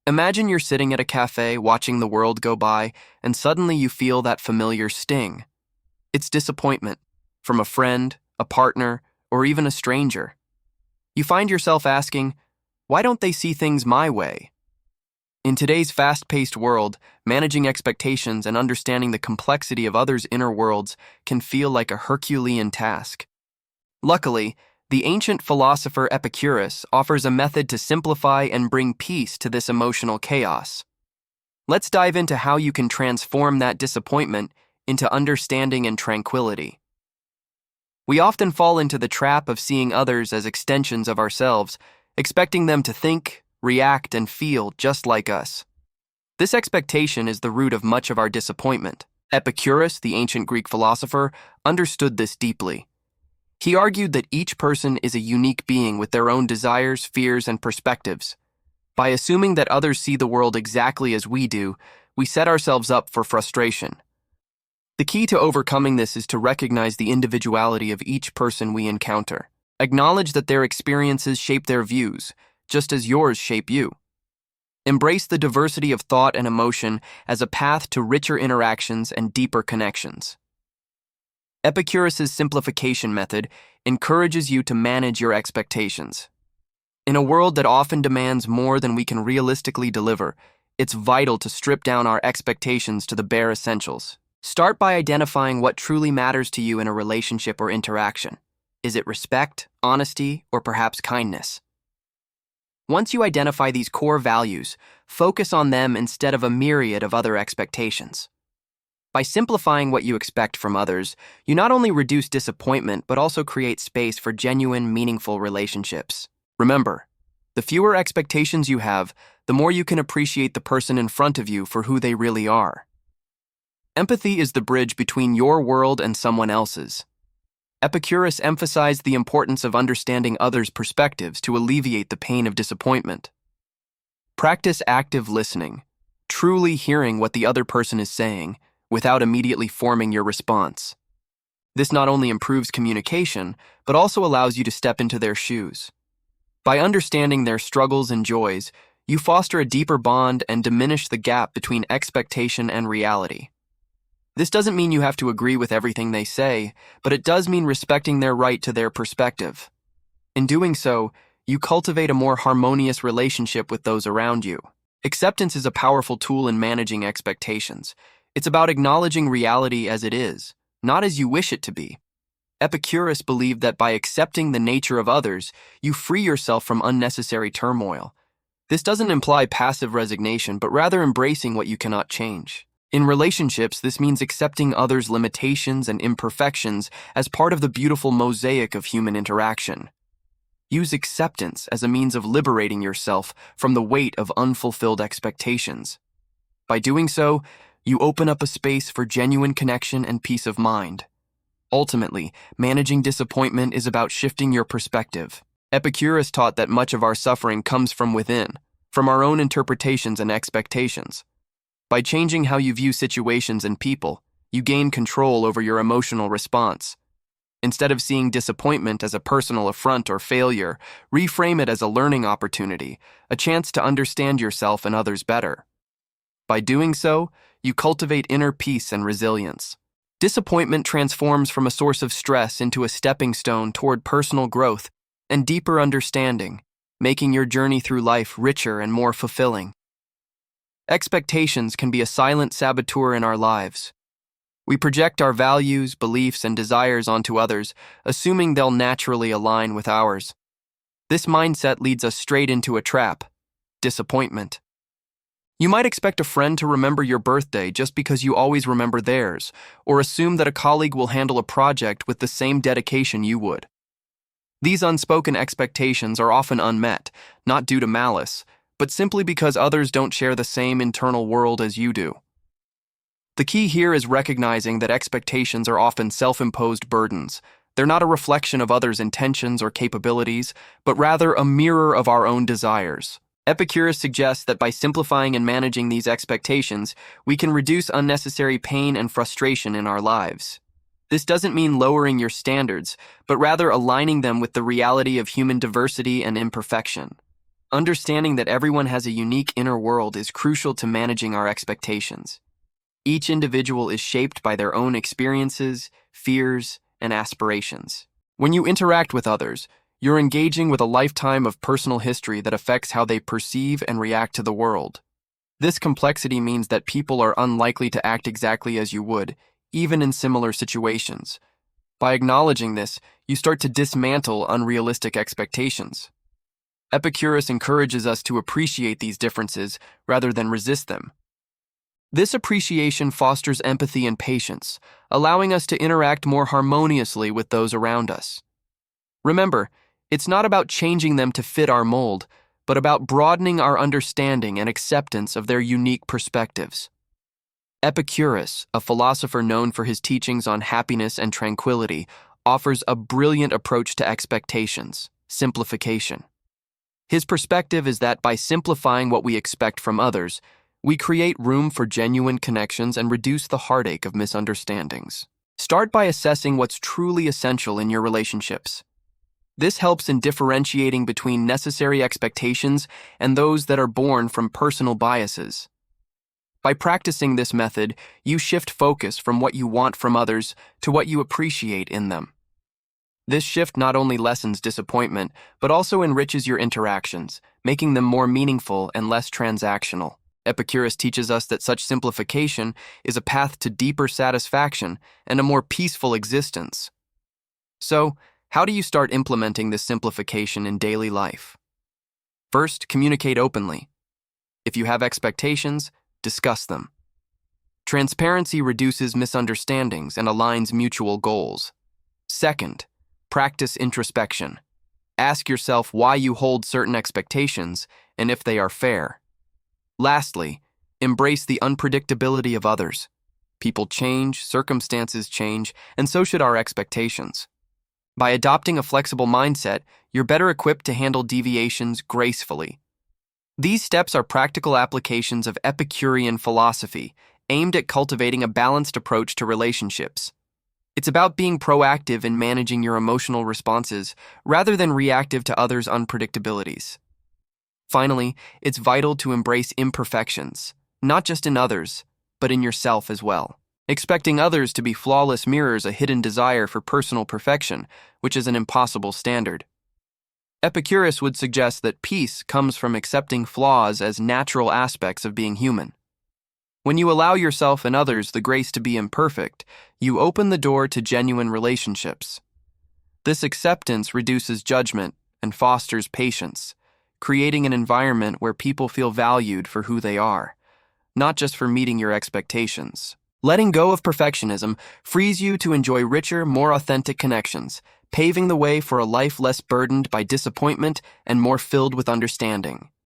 Imagine you're sitting at a cafe watching the world go by, and suddenly you feel that familiar sting. It's disappointment from a friend, a partner, or even a stranger. You find yourself asking, why don't they see things my way? In today's fast-paced world, managing expectations and understanding the complexity of others' inner worlds can feel like a Herculean task. Luckily, the ancient philosopher Epicurus offers a method to simplify and bring peace to this emotional chaos. Let's dive into how you can transform that disappointment into understanding and tranquility. We often fall into the trap of seeing others as extensions of ourselves, expecting them to think, react, and feel just like us. This expectation is the root of much of our disappointment. Epicurus, the ancient Greek philosopher, understood this deeply. He argued that each person is a unique being with their own desires, fears, and perspectives. By assuming that others see the world exactly as we do, we set ourselves up for frustration. The key to overcoming this is to recognize the individuality of each person we encounter. Acknowledge that their experiences shape their views, just as yours shape you. Embrace the diversity of thought and emotion as a path to richer interactions and deeper connections. Epicurus's simplification method encourages you to manage your expectations. In a world that often demands more than we can realistically deliver, it's vital to strip down our expectations to the bare essentials. Start by identifying what truly matters to you in a relationship or interaction. Is it respect, honesty, or perhaps kindness? Once you identify these core values, focus on them instead of a myriad of other expectations. By simplifying what you expect from others, you not only reduce disappointment but also create space for genuine, meaningful relationships. Remember, the fewer expectations you have, the more you can appreciate the person in front of you for who they really are. Empathy is the bridge between your world and someone else's. Epicurus emphasized the importance of understanding others' perspectives to alleviate the pain of disappointment. Practice active listening, truly hearing what the other person is saying, without immediately forming your response. This not only improves communication, but also allows you to step into their shoes. By understanding their struggles and joys, you foster a deeper bond and diminish the gap between expectation and reality. This doesn't mean you have to agree with everything they say, but it does mean respecting their right to their perspective. In doing so, you cultivate a more harmonious relationship with those around you. Acceptance is a powerful tool in managing expectations. It's about acknowledging reality as it is, not as you wish it to be. Epicurus believed that by accepting the nature of others, you free yourself from unnecessary turmoil. This doesn't imply passive resignation, but rather embracing what you cannot change. In relationships, this means accepting others' limitations and imperfections as part of the beautiful mosaic of human interaction. Use acceptance as a means of liberating yourself from the weight of unfulfilled expectations. By doing so, you open up a space for genuine connection and peace of mind. Ultimately, managing disappointment is about shifting your perspective. Epicurus taught that much of our suffering comes from within, from our own interpretations and expectations. By changing how you view situations and people, you gain control over your emotional response. Instead of seeing disappointment as a personal affront or failure, reframe it as a learning opportunity, a chance to understand yourself and others better. By doing so, you cultivate inner peace and resilience. Disappointment transforms from a source of stress into a stepping stone toward personal growth and deeper understanding, making your journey through life richer and more fulfilling. Expectations can be a silent saboteur in our lives. We project our values, beliefs, and desires onto others, assuming they'll naturally align with ours. This mindset leads us straight into a trap: disappointment. You might expect a friend to remember your birthday just because you always remember theirs, or assume that a colleague will handle a project with the same dedication you would. These unspoken expectations are often unmet, not due to malice, but simply because others don't share the same internal world as you do. The key here is recognizing that expectations are often self-imposed burdens. They're not a reflection of others' intentions or capabilities, but rather a mirror of our own desires. Epicurus suggests that by simplifying and managing these expectations, we can reduce unnecessary pain and frustration in our lives. This doesn't mean lowering your standards, but rather aligning them with the reality of human diversity and imperfection. Understanding that everyone has a unique inner world is crucial to managing our expectations. Each individual is shaped by their own experiences, fears, and aspirations. When you interact with others, you're engaging with a lifetime of personal history that affects how they perceive and react to the world. This complexity means that people are unlikely to act exactly as you would, even in similar situations. By acknowledging this, you start to dismantle unrealistic expectations. Epicurus encourages us to appreciate these differences rather than resist them. This appreciation fosters empathy and patience, allowing us to interact more harmoniously with those around us. Remember, it's not about changing them to fit our mold, but about broadening our understanding and acceptance of their unique perspectives. Epicurus, a philosopher known for his teachings on happiness and tranquility, offers a brilliant approach to expectations: simplification. His perspective is that by simplifying what we expect from others, we create room for genuine connections and reduce the heartache of misunderstandings. Start by assessing what's truly essential in your relationships. This helps in differentiating between necessary expectations and those that are born from personal biases. By practicing this method, you shift focus from what you want from others to what you appreciate in them. This shift not only lessens disappointment, but also enriches your interactions, making them more meaningful and less transactional. Epicurus teaches us that such simplification is a path to deeper satisfaction and a more peaceful existence. So, how do you start implementing this simplification in daily life? First, communicate openly. If you have expectations, discuss them. Transparency reduces misunderstandings and aligns mutual goals. Second, practice introspection. Ask yourself why you hold certain expectations and if they are fair. Lastly, embrace the unpredictability of others. People change, circumstances change, and so should our expectations. By adopting a flexible mindset, you're better equipped to handle deviations gracefully. These steps are practical applications of Epicurean philosophy, aimed at cultivating a balanced approach to relationships. It's about being proactive in managing your emotional responses rather than reactive to others' unpredictabilities. Finally, it's vital to embrace imperfections, not just in others, but in yourself as well. Expecting others to be flawless mirrors a hidden desire for personal perfection, which is an impossible standard. Epicurus would suggest that peace comes from accepting flaws as natural aspects of being human. When you allow yourself and others the grace to be imperfect, you open the door to genuine relationships. This acceptance reduces judgment and fosters patience, creating an environment where people feel valued for who they are, not just for meeting your expectations. Letting go of perfectionism frees you to enjoy richer, more authentic connections, paving the way for a life less burdened by disappointment and more filled with understanding.